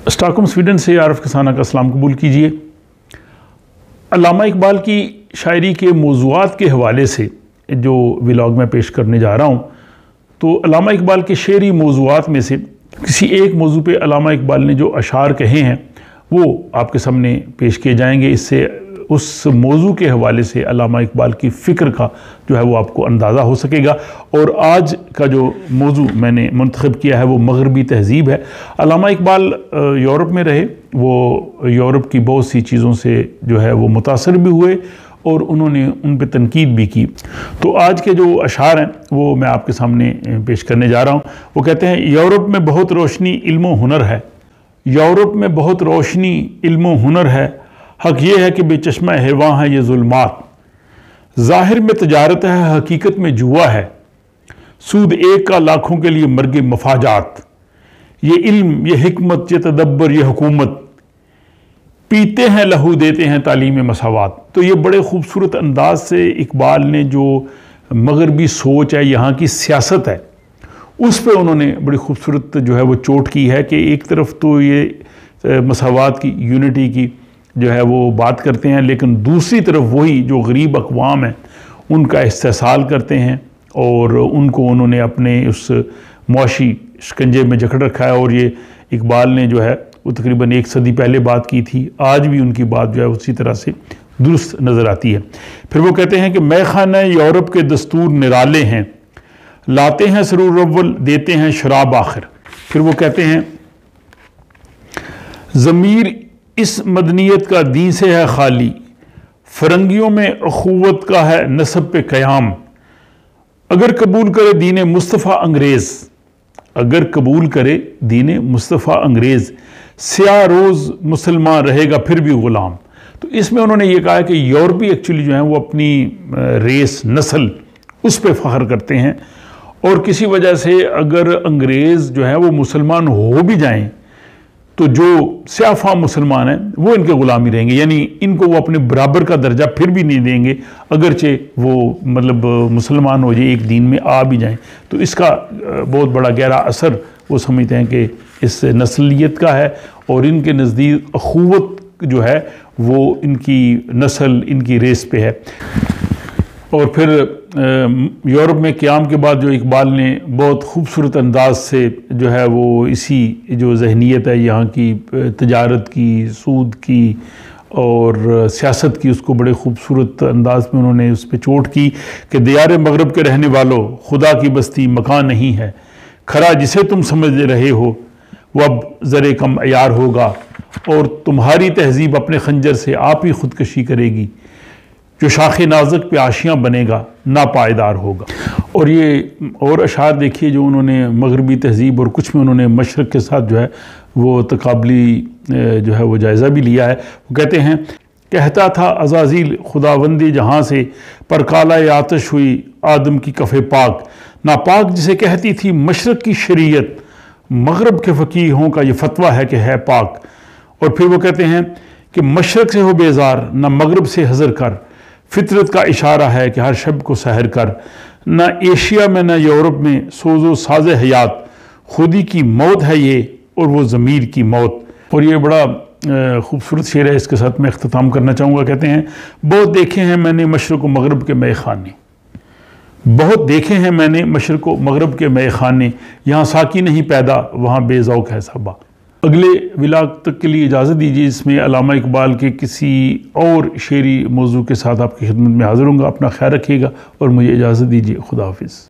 Stockholm Sweden से आरफ कसाना का सलाम कबूल कीजिए। अल्लामा इकबाल की शायरी के मौज़ूआत के हवाले से जो व्लॉग मैं पेश करने जा रहा हूँ, तो अल्लामा इकबाल के शेरी मौज़ूआत में से किसी एक मौजू पे अल्लामा इकबाल ने जो अशार कहे हैं वो आपके सामने पेश किए जाएंगे। इससे उस मौजू के हवाले से अल्लामा इकबाल की फ़िक्र का जो है वो आपको अंदाज़ा हो सकेगा। और आज का जो मौजू मैंने मुंतखब किया है वो मग़रबी तहज़ीब है। अल्लामा इकबाल यूरोप में रहे, वो यूरोप की बहुत सी चीज़ों से जो है वो मुतासर भी हुए और उन्होंने उन पर तनकीद भी की। तो आज के जो अशार हैं वो मैं आपके सामने पेश करने जा रहा हूँ। वो कहते हैं, यूरोप में बहुत रोशनी इल्म हुनर है, यूरोप में बहुत रोशनी इल्म हुनर है, हक ये है कि बेचश्मा हैवां है ये जुल्मात, ज़ाहिर में तजारत है हकीकत में जुआ है, सूद एक का लाखों के लिए मर्ग मफाजात, ये इल्म ये हिकमत ये तदब्बर ये हुकूमत, पीते हैं लहू देते हैं तालीम मसावात। तो ये बड़े खूबसूरत अंदाज से इकबाल ने जो मग़रबी सोच है, यहाँ की सियासत है, उस पर उन्होंने बड़ी खूबसूरत जो है वो चोट की है कि एक तरफ तो ये मसावात की, यूनिटी की जो है वो बात करते हैं, लेकिन दूसरी तरफ वही जो गरीब अक़वाम है उनका इस्तेहसाल करते हैं और उनको उन्होंने अपने उस मुआशी शिकंजे में जकड़ रखा है। और ये इकबाल ने जो है वो तकरीबन 1 सदी पहले बात की थी, आज भी उनकी बात जो है उसी तरह से दुरुस्त नज़र आती है। फिर वो कहते हैं कि मैखाना यूरोप के दस्तूर निराले हैं, लाते हैं सरूर अव्वल देते हैं शराब आखिर। फिर वो कहते हैं, ज़मीर इस मदनियत का दीन से है खाली, फरंगियों में अखुवत का है नस्ब पे क़याम, अगर कबूल करे दीन मुस्तफ़ा अंग्रेज़, अगर कबूल करे दीन मुस्तफ़ा अंग्रेज़, स्याह रोज़ मुसलमान रहेगा फिर भी ग़ुलाम। तो इसमें उन्होंने ये कहा है कि यूरोपी एक्चुअली जो है वो अपनी रेस नस्ल उस पर फ़ख्र करते हैं और किसी वजह से अगर अंग्रेज़ जो है वो मुसलमान हो भी जाएं तो जो स्याफ़ा मुसलमान हैं वो इनके ग़ुलामी रहेंगे, यानी इनको वो अपने बराबर का दर्जा फिर भी नहीं देंगे अगरचे वो मतलब मुसलमान हो जाए, एक दीन में आ भी जाएं। तो इसका बहुत बड़ा गहरा असर वो समझते हैं कि इस नस्लियत का है और इनके नज़दीक अखुवत जो है वो इनकी नस्ल, इनकी रेस पे है। और फिर यूरोप में क़याम के बाद जो इकबाल ने बहुत खूबसूरत अंदाज से जो है वो इसी जो ज़हनीत है यहाँ की तजारत की, सूद की और सियासत की, उसको बड़े खूबसूरत अंदाज में उन्होंने उस पर चोट की कि दियार मग़रब के रहने वालों, खुदा की बस्ती मकान नहीं है, खरा जिसे तुम समझ रहे हो वो अब ज़रे कम अयार होगा, और तुम्हारी तहज़ीब अपने खंजर से आप ही खुदकशी करेगी, जो शाखे नाज़ुक पे आशियाँ बनेगा ना पायदार होगा। और ये और अशार देखिए जो उन्होंने मग़रबी तहज़ीब और कुछ में उन्होंने मशरक़ के साथ जो है वो तकाबली जो है वो जायज़ा भी लिया है। वो कहते हैं, कहता था अज़ाज़ील खुदावंदी जहाँ से, पर काला आतिश हुई आदम की कफ़े पाक, नापाक जिसे कहती थी मशरक़ की शरीयत, मग़रब के फ़क़ीहों का ये फतवा है कि है पाक। और फिर वो कहते हैं कि मशरक़ से हो बेज़ार ना मग़रब से हज़र कर, फितरत का इशारा है कि हर शब को सहर कर, ना एशिया में ना यूरोप में सोज़ो साज़ हयात, खुदी की मौत है ये और वो ज़मीर की मौत। और ये बड़ा खूबसूरत शेर है, इसके साथ मैं इख्तिताम करना चाहूँगा। कहते हैं, बहुत देखे हैं मैंने मशरक़ व मग़रब के मय ख़ाने, बहुत देखे हैं मैंने मशरक़ व मग़रब के मय ख़ाने, यहाँ साकी नहीं पैदा वहाँ बेज़ौक़ है सबा। अगले व्लॉग तक के लिए इजाज़त दीजिए, इसमें अल्लामा इकबाल के किसी और शेरी मौजू के साथ आपकी खिदमत में हाज़िर होऊंगा। अपना ख्याल रखिएगा और मुझे इजाज़त दीजिए। खुदा हाफ़िज़।